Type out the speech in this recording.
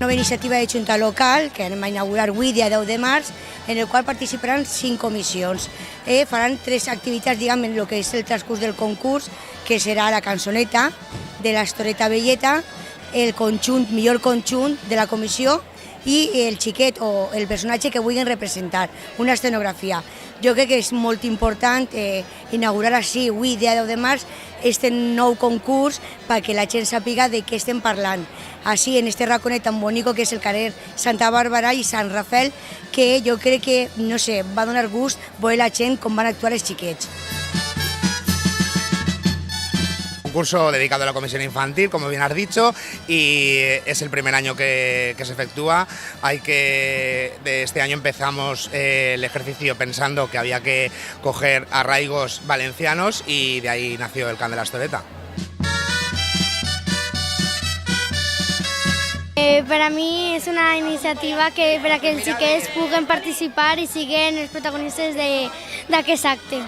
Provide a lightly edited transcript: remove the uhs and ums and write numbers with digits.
nova iniciativa de Junta Local, que anem a inaugurar avui, dia 10 de març, en el qual participaran 5 comissions. Faran 3 activitats, diguem, en el que és el transcurs del concurs, que serà la cançoneta de l'Hestoreta Velleta, el conjunt, millor conjunt de la comissió i el xiquet o el personatge que vulguin representar, una escenografia. Jo crec que és molt important inaugurar així, avui, dia 10 de març, este nou concurs perquè la gent sàpiga de què estem parlant. Així, en este raconet tan bonico que és el carrer Santa Bàrbara i Sant Rafael, que jo crec que, no sé, va donar gust veure la gent com van actuar els xiquets. Concurso dedicado a la comisión infantil, como bien has dicho, y es el primer año que se efectúa. De este año empezamos el ejercicio pensando que había que coger arraigos valencianos y de ahí nació el Cant de la Estoreta. Per a mi és una iniciativa que per a que els xiquets puguen participar i siguin els protagonistes d'aquest acte.